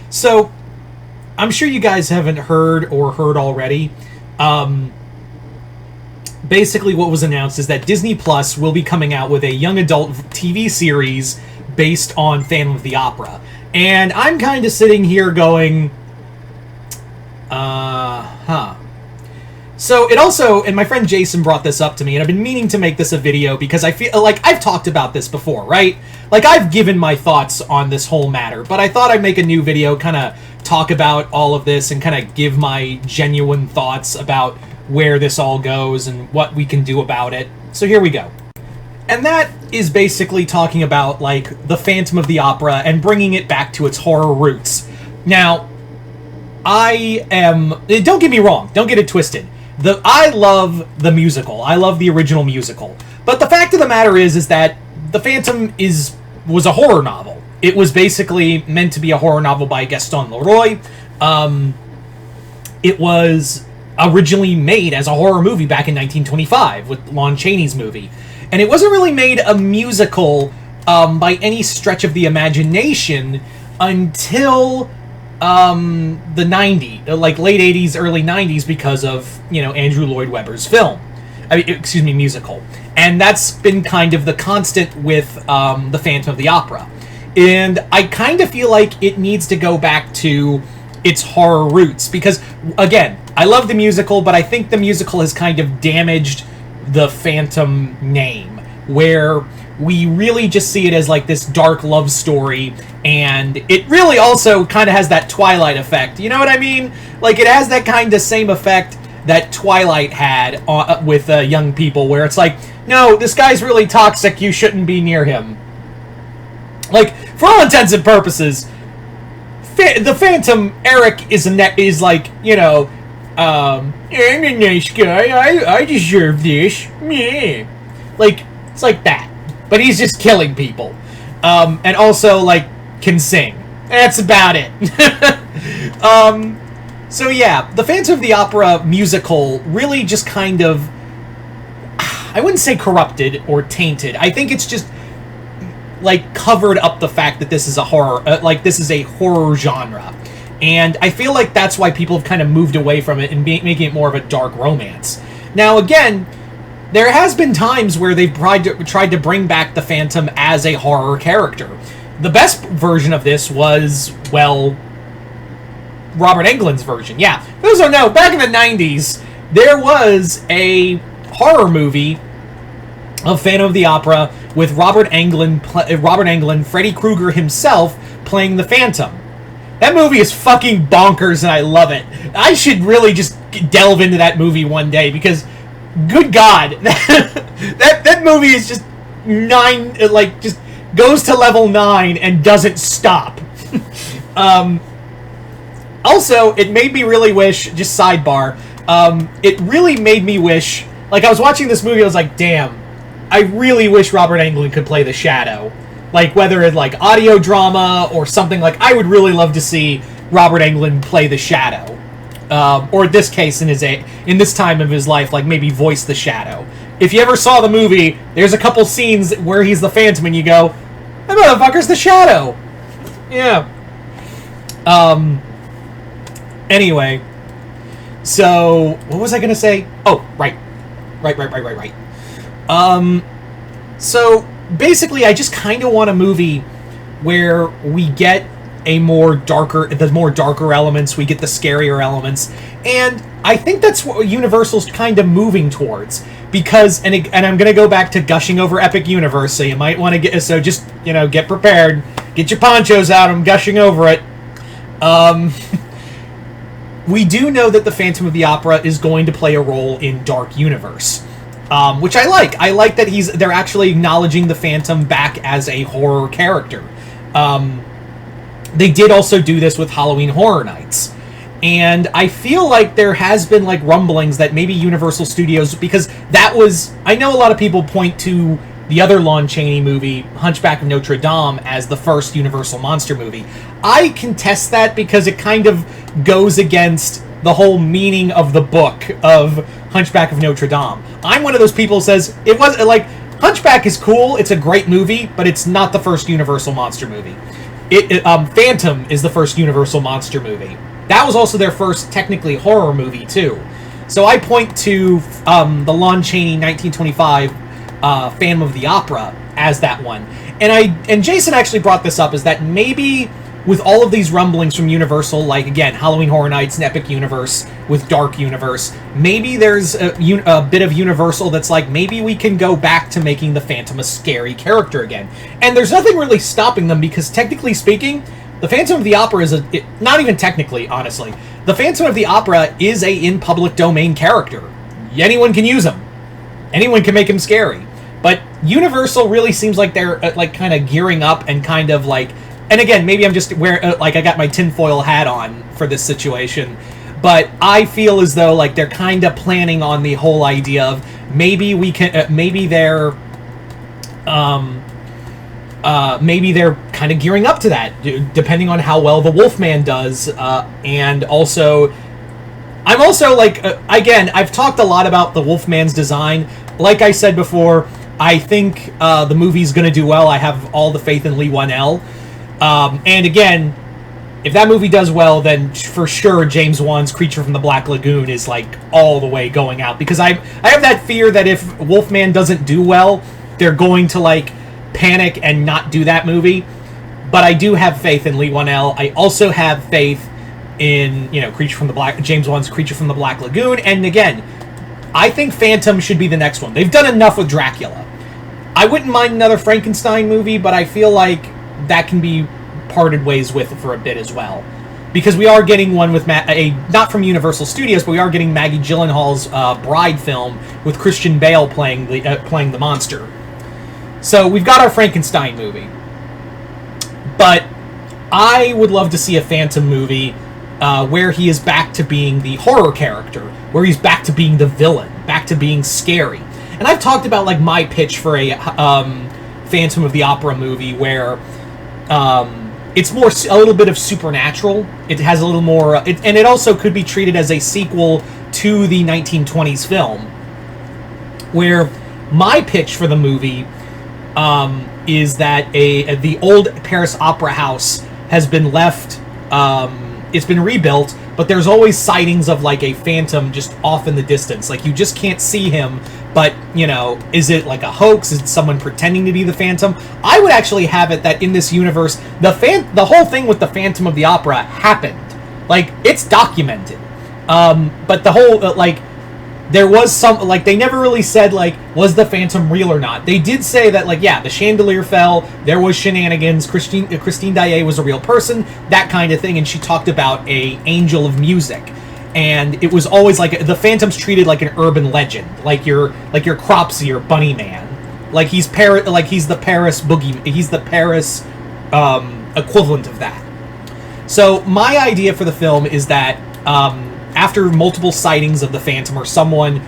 So, I'm sure you guys haven't heard or heard already. Um, Basically, what was announced is that Disney Plus will be coming out with a young adult TV series based on Phantom of the Opera. And I'm kind of sitting here going, huh. So it also, and my friend Jason brought this up to me, and I've been meaning to make this a video because I feel like I've talked about this before, right? Like, I've given my thoughts on this whole matter, but I thought I'd make a new video, kind of talk about all of this and kind of give my genuine thoughts about where this all goes and what we can do about it. So here we go. And that is basically talking about, like, the Phantom of the Opera and bringing it back to its horror roots. Now, don't get me wrong, don't get it twisted. I love the musical. I love the original musical. But the fact of the matter is that The Phantom was a horror novel. It was basically meant to be a horror novel by Gaston Leroy. It was originally made as a horror movie back in 1925 with Lon Chaney's movie. And it wasn't really made a musical by any stretch of the imagination until the 90s, like late 80s, early 90s, because of, Andrew Lloyd Webber's musical. And that's been kind of the constant with the Phantom of the Opera. And I kind of feel like it needs to go back to its horror roots, because, again, I love the musical, but I think the musical has kind of damaged the Phantom name, where we really just see it as like this dark love story, and it really also kind of has that Twilight effect. You know what I mean? Like, it has that kind of same effect that Twilight had with young people, where it's like, no, this guy's really toxic, you shouldn't be near him. Like, for all intents and purposes, the Phantom, Eric, is like, I'm a nice guy, I deserve this, meh. Like, it's like that. But he's just killing people. And also, like, can sing. That's about it. So yeah, the Phantom of the Opera musical really just kind of, I wouldn't say corrupted or tainted. I think it's just, like, covered up the fact that this is a horror, this is a horror genre. And I feel like that's why people have kind of moved away from it and making it more of a dark romance. Now, again, there has been times where they've tried to bring back the Phantom as a horror character. The best version of this was, well, Robert Englund's version. Yeah, those don't know, back in the 90s, there was a horror movie of Phantom of the Opera with Robert Englund, Freddy Krueger himself, playing the Phantom. That movie is fucking bonkers, and I love it. I should really just delve into that movie one day, because, good God, that movie is just just goes to level 9 and doesn't stop. Also, it made me really wish, just sidebar, it really made me wish, like, I was watching this movie, I was like, damn, I really wish Robert Englund could play the Shadow. Like, whether it's, like, audio drama or something, like, I would really love to see Robert Englund play the Shadow. Or in this case, in this time of his life, like, maybe voice the Shadow. If you ever saw the movie, there's a couple scenes where he's the Phantom and you go, that motherfucker's the Shadow! Yeah. Anyway. So, what was I gonna say? Oh, right. Right. So, basically, I just kind of want a movie where we get the more darker elements, we get the scarier elements, and I think that's what Universal's kind of moving towards, because, and I'm going to go back to gushing over Epic Universe, so you might want to get prepared, get your ponchos out, I'm gushing over it. We do know that the Phantom of the Opera is going to play a role in Dark Universe. Which I like. I like that they're actually acknowledging the Phantom back as a horror character. They did also do this with Halloween Horror Nights. And I feel like there has been, like, rumblings that maybe Universal Studios, because I know a lot of people point to the other Lon Chaney movie, Hunchback of Notre Dame, as the first Universal monster movie. I contest that because it kind of goes against the whole meaning of the book of Hunchback of Notre Dame. I'm one of those people who says, it was, like, Hunchback is cool, it's a great movie, but it's not the first Universal monster movie. Phantom is the first Universal monster movie. That was also their first technically horror movie too. So I point to the Lon Chaney 1925 Phantom of the Opera as that one. And Jason actually brought this up, is that maybe with all of these rumblings from Universal, like again Halloween Horror Nights and Epic Universe with Dark Universe, maybe there's a bit of Universal that's like, maybe we can go back to making the Phantom a scary character again. And there's nothing really stopping them, because technically speaking, the Phantom of the Opera is not even technically, honestly, the Phantom of the Opera is a in public domain character. Anyone can use him. Anyone can make him scary. But Universal really seems like they're like kind of gearing up and kind of like, and again, maybe I'm just like I got my tinfoil hat on for this situation, but I feel as though like they're kind of planning on the whole idea of maybe we can, maybe they're kind of gearing up to that, depending on how well the Wolfman does, and also, I'm also like, again, I've talked a lot about the Wolfman's design. Like I said before, I think the movie's going to do well. I have all the faith in Leigh Whannell. And again, if that movie does well, then for sure James Wan's Creature from the Black Lagoon is like all the way going out. Because I have that fear that if Wolfman doesn't do well, they're going to like panic and not do that movie. But I do have faith in Leigh Whannell. I also have faith in, James Wan's Creature from the Black Lagoon. And again, I think Phantom should be the next one. They've done enough with Dracula. I wouldn't mind another Frankenstein movie, but I feel like that can be parted ways with for a bit as well. Because we are getting one with not from Universal Studios, but we are getting Maggie Gyllenhaal's Bride film with Christian Bale playing the monster. So we've got our Frankenstein movie. But I would love to see a Phantom movie where he is back to being the horror character, where he's back to being the villain, back to being scary. And I've talked about like my pitch for a Phantom of the Opera movie where it's more a little bit of supernatural. It has a little more, and it also could be treated as a sequel to the 1920s film. Where my pitch for the movie is that the old Paris Opera House has been left. It's been rebuilt, but there's always sightings of like a phantom just off in the distance. Like you just can't see him, but is it like a hoax? Is it someone pretending to be the Phantom? I would actually have it that in this universe, the whole thing with the Phantom of the Opera happened. Like it's documented. But the whole there was some, like, they never really said, like, was the Phantom real or not. They did say that, like, yeah, the chandelier fell, there was shenanigans, Christine Daae was a real person, that kind of thing, and she talked about a angel of music. And it was always, like, the Phantom's treated like an urban legend, like your Cropsy or Bunny Man. Like, he's the Paris boogie, he's the Paris equivalent of that. So, my idea for the film is that, after multiple sightings of the Phantom or someone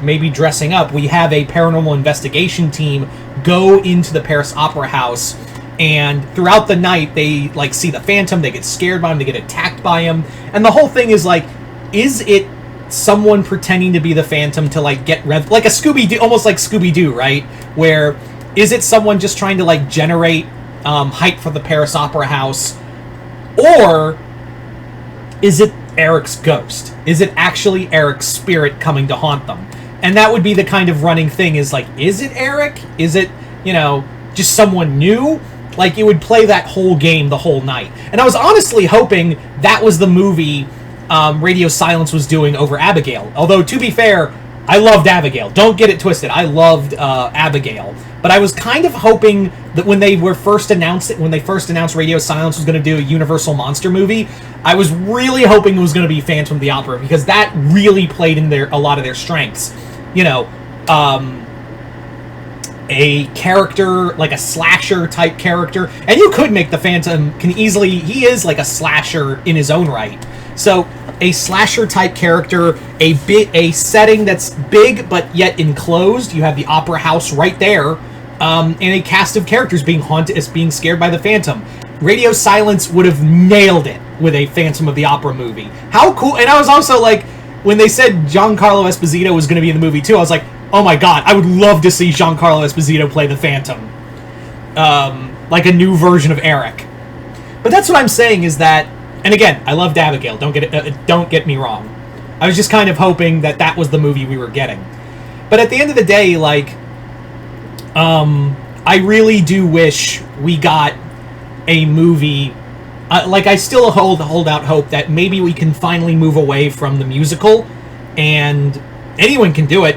maybe dressing up, we have a paranormal investigation team go into the Paris Opera House, and throughout the night they like see the Phantom, they get scared by him, they get attacked by him, and the whole thing is like, is it someone pretending to be the Phantom to like get like a Scooby-Doo, almost like Scooby-Doo, right? Where is it someone just trying to like generate hype for the Paris Opera House, or is it Eric's ghost? Is it actually Eric's spirit coming to haunt them? And that would be the kind of running thing, is like, is it Eric? Is it, just someone new? Like, it would play that whole game the whole night. And I was honestly hoping that was the movie Radio Silence was doing over Abigail. Although, to be fair, I loved Abigail. Don't get it twisted. I loved Abigail. But I was kind of hoping that when they first announced Radio Silence was going to do a Universal monster movie, I was really hoping it was going to be Phantom of the Opera, because that really played in a lot of their strengths. A character, like a slasher type character, and you could make the Phantom he is like a slasher in his own right. So a slasher type character, a setting that's big but yet enclosed. You have the opera house right there, and a cast of characters being scared by the Phantom. Radio Silence would have nailed it with a Phantom of the Opera movie. How cool! And I was also like, when they said Giancarlo Esposito was going to be in the movie too, I was like, oh my god, I would love to see Giancarlo Esposito play the Phantom. Like a new version of Eric. But that's what I'm saying is that, and again, I loved Abigail. Don't get me wrong. I was just kind of hoping that that was the movie we were getting. But at the end of the day, like, I really do wish we got a movie. Like, I still hold out hope that maybe we can finally move away from the musical, and anyone can do it.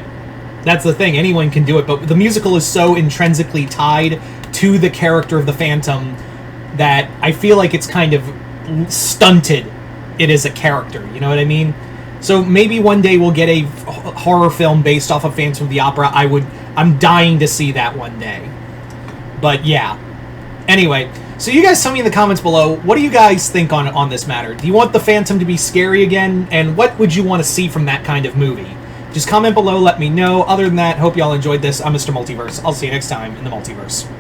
That's the thing, anyone can do it, but the musical is so intrinsically tied to the character of the Phantom that I feel like it's kind of stunted it as a character, you know what I mean? So maybe one day we'll get a horror film based off of Phantom of the Opera. I'm dying to see that one day. But yeah. Anyway, so you guys tell me in the comments below, what do you guys think on this matter? Do you want the Phantom to be scary again? And what would you want to see from that kind of movie? Just comment below, let me know. Other than that, hope y'all enjoyed this. I'm Mr. Multiverse. I'll see you next time in the Multiverse.